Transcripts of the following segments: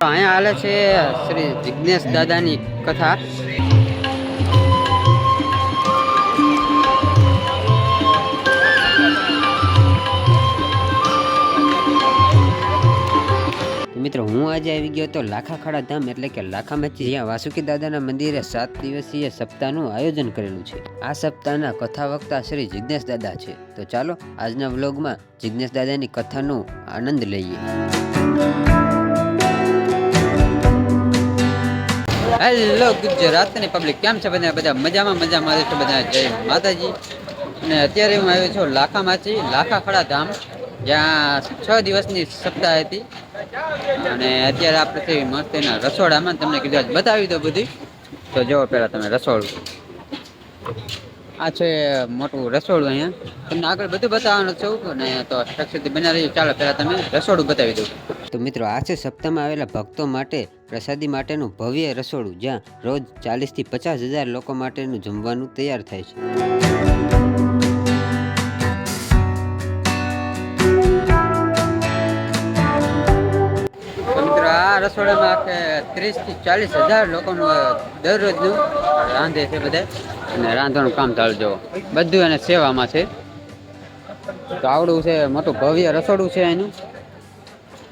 અહીંયા હાલે છે શ્રી જિજ્ઞેશ દાદાની કથા. મિત્રો હું આજે આવી ગયો તો લાખાખાડા ધામ એટલે કે લાખામાચી, જ્યાં વાસુકી દાદાના મંદિરે 7 દિવસીય સપ્તાહનું આયોજન કરેલું છે. આ સપ્તાહના કથા વક્તા શ્રી જિજ્ઞેશ દાદા છે. તો ચાલો આજના વ્લોગમાં જિજ્ઞેશ દાદાની કથાનો આનંદ લઈએ. હેલો ગુજરાતની પબ્લિક, કેમ છે બધા મજામાં છે બધા. જય માતાજી. અને અત્યારે હું આવ્યો છું લાખામાચી, લાખાખાડા ધામ, જ્યાં 6 દિવસની સપ્તાહ હતી. અને અત્યારે આપણે મસ્ત એના રસોડામાં તમને કીધું બતાવી દો બધી. તો જો પહેલાં તમે રસોડું, આ છે મોટું રસોડું. અહીંયા તમને આગળ બધું બતાવવાનું છું ને, તો સુધી બના રહી. ચાલો પહેલાં તમે રસોડું બતાવી દઉં. તો મિત્રો આ છે સપ્તાહમાં આવેલા ભક્તો માટે પ્રસાદી માટેનું ભવ્ય રસોડું, જ્યાં રોજ 40 થી 50,000 લોકો માટેનું જમવાનું તૈયાર થાય છે. આ રસોડામાં આખે 30 થી 40,000 લોકોનું દરરોજનું રાંધે છે બધા. અને રાંધવાનું કામ ચાલુ જવો બધું એને સેવામાં છે. તો આવડું છે મોટું ભવ્ય રસોડું છે એનું.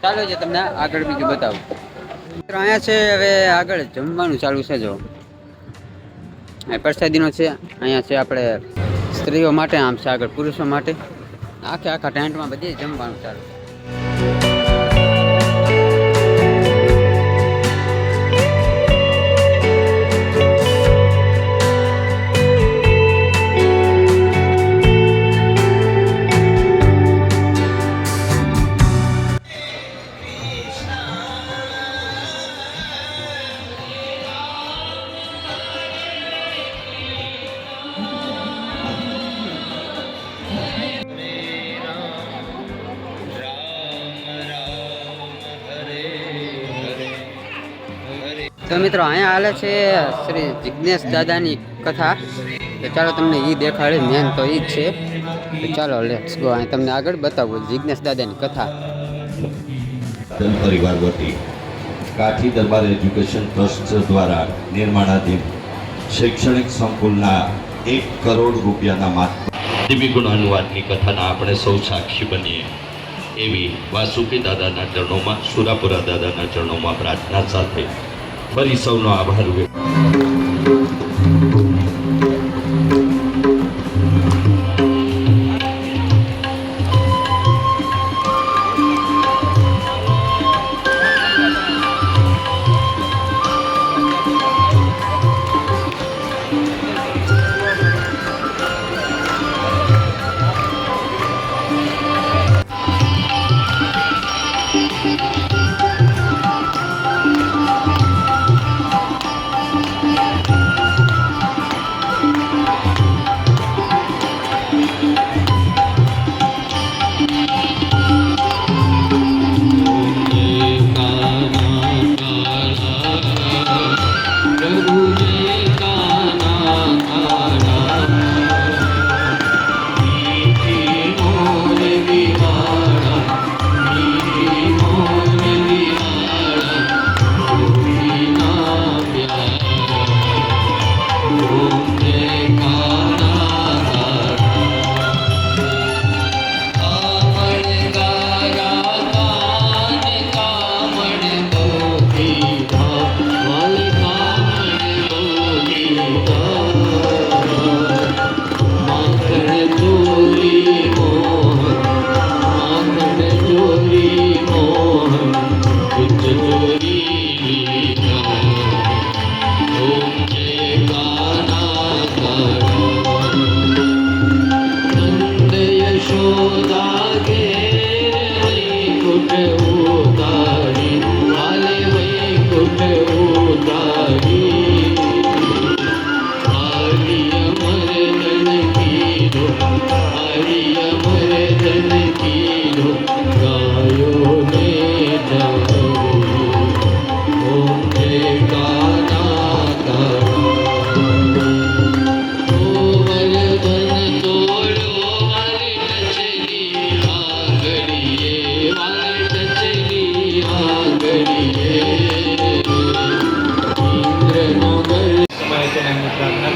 ચાલો છે તમને આગળ બીજું બતાવું. અહીંયા છે હવે આગળ જમવાનું ચાલુ છે. જો આ પ્રસાદીનો છે. અહીંયા છે આપણે સ્ત્રીઓ માટે, આમ છે આગળ પુરુષો માટે. આખા ટેન્ટમાં બધી જમવાનું ચાલુ છે. તો મિત્રો અહીંયા હાલે છે શ્રી જિજ્ઞેશ દાદાની કથા. તો ચાલો તમને એ દેખાડે. મેન તો એ જ છે. તો ચાલો લેટ્સ ગો. અહીં તમને આગળ બતાવું જિજ્ઞેશ દાદાની કથા. પરિવાર વતી કાઠી દરબાર એજ્યુકેશન ટ્રસ્ટ દ્વારા નિર્માણાધીન શૈક્ષણિક સંકુલના 1 કરોડ રૂપિયાના માધ્યમિક ગુણ અનુવાદની કથાના આપણે સૌ સાક્ષી બનીએ એવી વાસુકી દાદાના ચરણોમાં, સુરાપુરા દાદાના ચરણોમાં પ્રાર્થના સાથે ફરી સૌનો આભાર વ્યક્ત.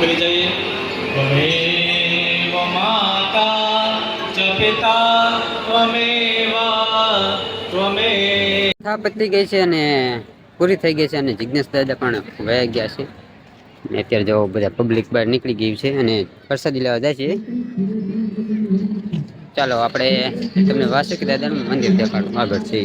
કરી જઈએ. ત્વમેવ માતા ચ પિતા ત્વમેવ ત્વમેવ. કથા પતી ગઈ છે અને પૂરી થઈ ગઈ છે અને જિજ્ઞેશ દાદા પણ વયા ગયા છે અને અત્યારે જો બધા પબ્લિક બહાર નીકળી ગયું છે અને પ્રસાદી લેવા જાય છે. ચાલો આપણે તમને વાસુકી દાદાનું મંદિર દેખાડું આગળ છે.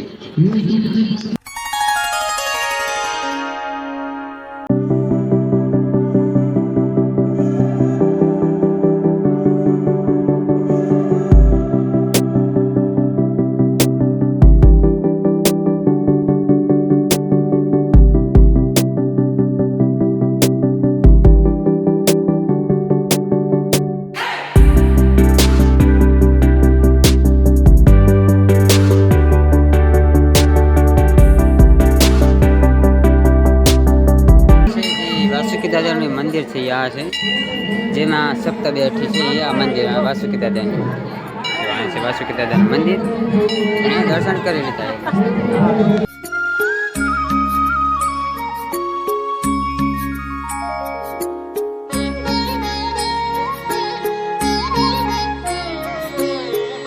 વાસુકી દાદાનું મંદિર છે આ છે જેમાં સપ્તબેઠી છે આ મંદિર વાસુકી દાદાનું છે. વાસુકી દાદાનું મંદિર દર્શન કરી લીધા.